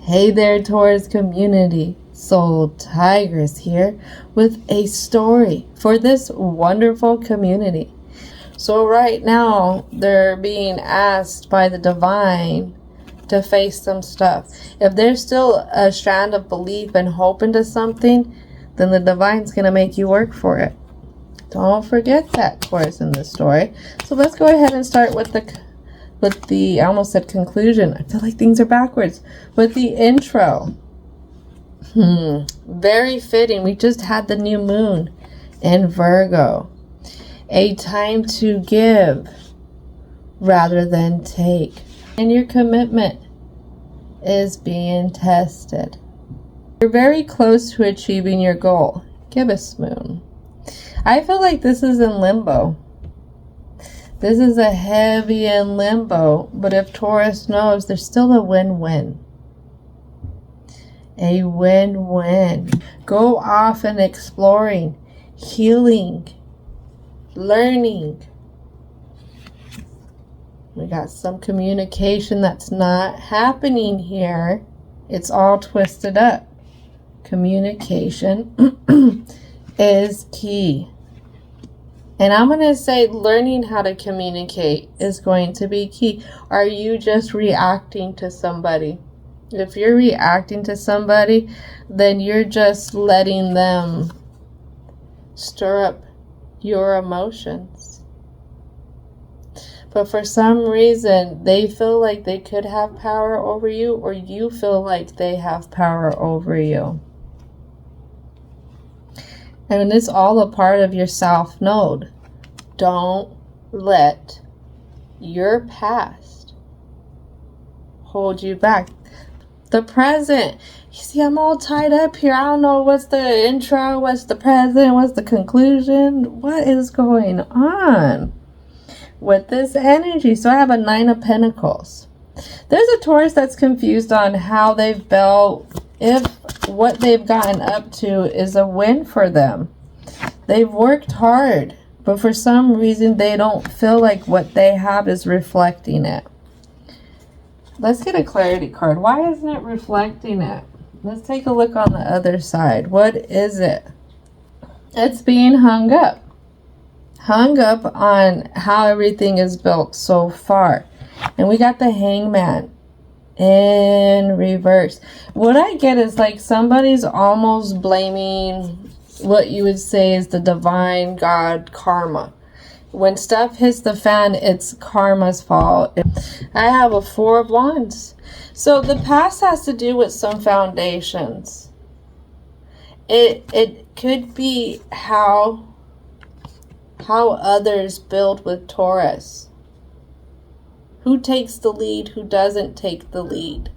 Hey there, Taurus community. Soul Tigress here with a story for this wonderful community. So right now, they're being asked by the divine to face some stuff. If there's still a strand of belief and hope into something, then the divine's going to make you work for it. Don't forget that, Taurus, in this story. So let's go ahead and start with the I almost said conclusion. I feel like things are backwards. With the intro. Very fitting. We just had the new moon in Virgo. A time to give rather than take. And your commitment is being tested. You're very close to achieving your goal. Give us moon. I feel like this is in limbo. This is a heavy in limbo, but if Taurus knows, there's still a win-win. A win-win. Go off and exploring, healing, learning. We got some communication that's not happening here. It's all twisted up. Communication is key. And I'm going to say learning how to communicate is going to be key. Are you just reacting to somebody? If you're reacting to somebody, then you're just letting them stir up your emotions. But for some reason, they feel like they could have power over you, or you feel like they have power over you. And it's all a part of your self node. Don't let your past hold you back. The present. You see, I'm all tied up here. I don't know what's the intro, what's the present, what's the conclusion. What is going on with this energy? So I have a 9 of Pentacles. There's a Taurus that's confused on how they've felt, if what they've gotten up to is a win for them. They've worked hard, but for some reason they don't feel like what they have is reflecting it. Let's get a clarity card. Why isn't it reflecting it? Let's take a look on the other side. What is it? It's being hung up. Hung up on how everything is built so far. And we got the Hangman in reverse. What I get is like somebody's almost blaming what you would say is the divine God karma. When stuff hits the fan, it's karma's fault. I have a 4 of Wands. So the past has to do with some foundations. It could be how others build with Taurus. Who takes the lead, who doesn't take the lead,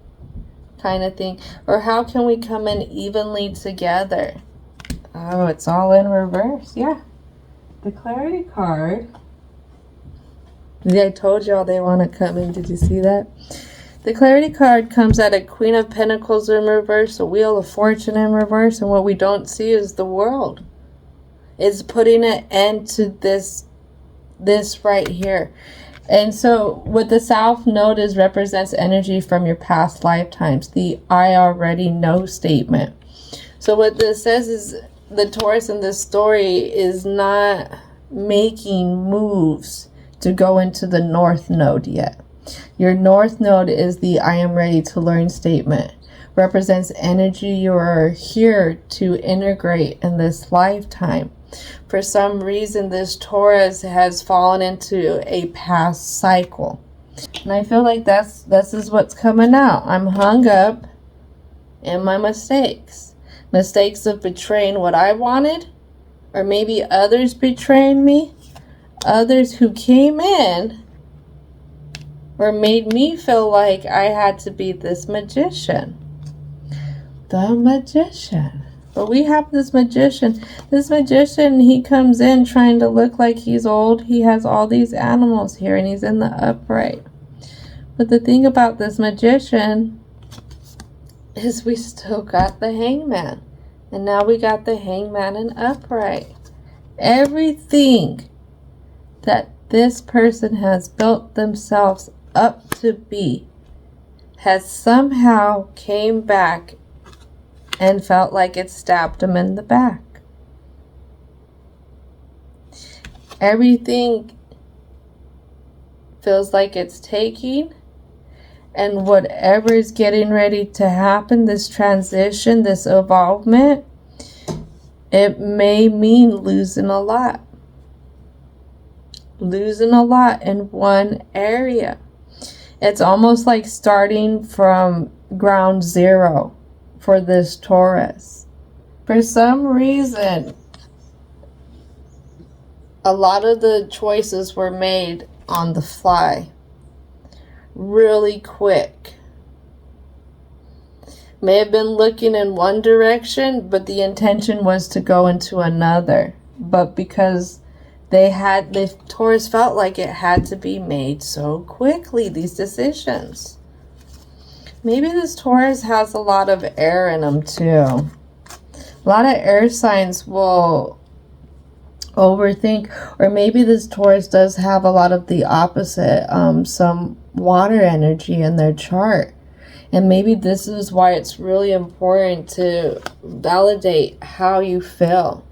kind of thing. Or how can we come in evenly together? Oh, it's all in reverse. Yeah. The clarity card. Yeah, I told y'all they want to come in. Did you see that? The clarity card comes at a Queen of Pentacles in reverse, a Wheel of Fortune in reverse, and what we don't see is the world. It's putting an end to this right here. And so what the South Node is represents energy from your past lifetimes. The I already know statement. So what this says is the Taurus in this story is not making moves to go into the North Node yet. Your North Node is the I am ready to learn statement. Represents energy you are here to integrate in this lifetime. For some reason, this Taurus has fallen into a past cycle. And I feel like this is what's coming out. I'm hung up in my mistakes. Mistakes of betraying what I wanted, or maybe others betraying me. Others who came in or made me feel like I had to be this magician. The magician. But we have this magician. This magician, he comes in trying to look like he's old. He has all these animals here and he's in the upright. But the thing about this magician is we still got the Hangman. And now we got the Hangman in upright. Everything that this person has built themselves up to be has somehow came back and felt like it stabbed him in the back. Everything feels like it's taking, and whatever is getting ready to happen, this transition, this evolvement, it may mean losing a lot. Losing a lot in one area. It's almost like starting from ground zero for this Taurus. For some reason, a lot of the choices were made on the fly, really quick. May have been looking in one direction, but the intention was to go into another. But because the Taurus felt like it had to be made so quickly, these decisions. Maybe this Taurus has a lot of air in them too. A lot of air signs will overthink, or maybe this Taurus does have a lot of the opposite, some water energy in their chart. And maybe this is why it's really important to validate how you feel.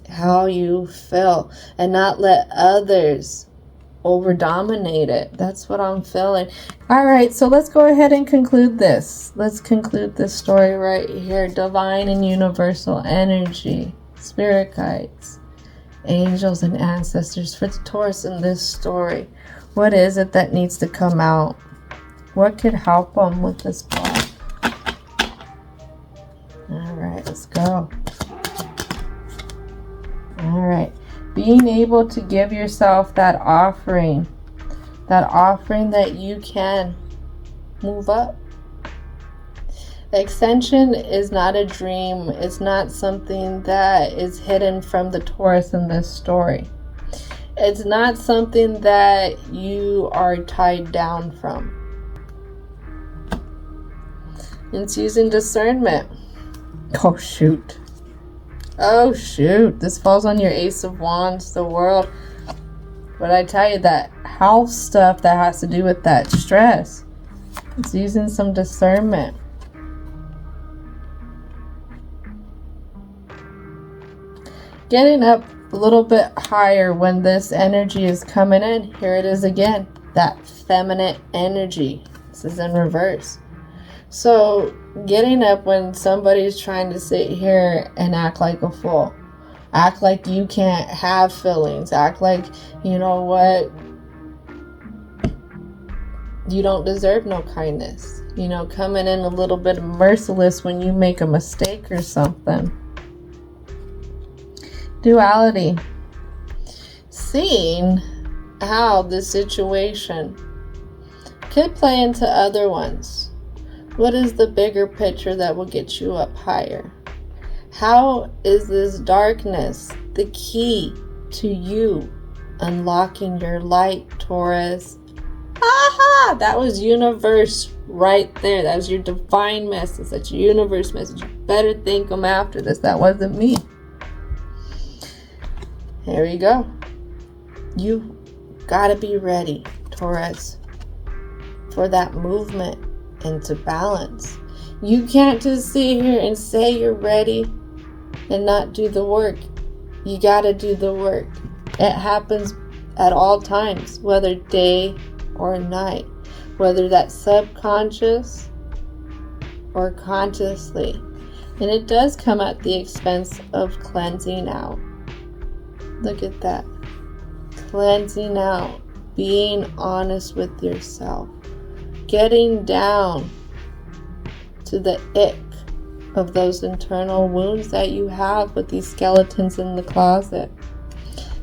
How you feel, and not let others over dominate it. That's what I'm feeling. All right, so let's go ahead and conclude this. Let's conclude this story right here. Divine and universal energy, spirit guides, angels, and ancestors for the Taurus in this story. What is it that needs to come out? What could help them with this block? All right, let's go. All right, being able to give yourself that offering that you can move up. Extension is not a dream. It's not something that is hidden from the Taurus in this story. It's not something that you are tied down from. It's using discernment. Oh, shoot. Oh, shoot. This falls on your Ace of Wands, the World. But I tell you, that health stuff that has to do with that stress, it's using some discernment. Getting up a little bit higher when this energy is coming in. Here it is again. That feminine energy. This is in reverse. So getting up when somebody's trying to sit here and act like a fool. Act like you can't have feelings. Act like, you know what, you don't deserve no kindness. You know, coming in a little bit merciless when you make a mistake or something. Duality. Seeing how the situation could play into other ones. What is the bigger picture that will get you up higher? How is this darkness the key to you unlocking your light, Taurus? Aha! That was universe right there. That was your divine message. That's your universe message. You better thank them after this. That wasn't me. Here we go. You gotta be ready, Taurus, for that movement into balance. You can't just sit here and say you're ready and not do the work. You gotta do the work. It happens at all times, whether day or night, whether that's subconscious or consciously. And it does come at the expense of cleansing out. Look at that. Cleansing out. Being honest with yourself. Getting down to the ick of those internal wounds that you have with these skeletons in the closet.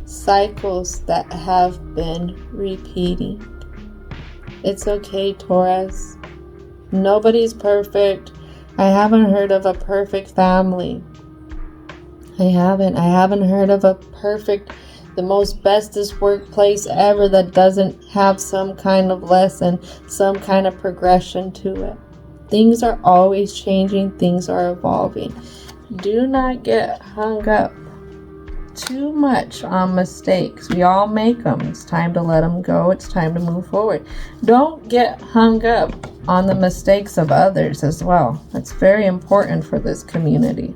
Cycles that have been repeating. It's okay, Taurus. Nobody's perfect. I haven't heard of a perfect family. I haven't heard of a perfect, the most bestest workplace ever that doesn't have some kind of lesson, some kind of progression to it. Things are always changing. Things are evolving. Do not get hung up too much on mistakes. We all make them. It's time to let them go. It's time to move forward. Don't get hung up on the mistakes of others as well. That's very important for this community.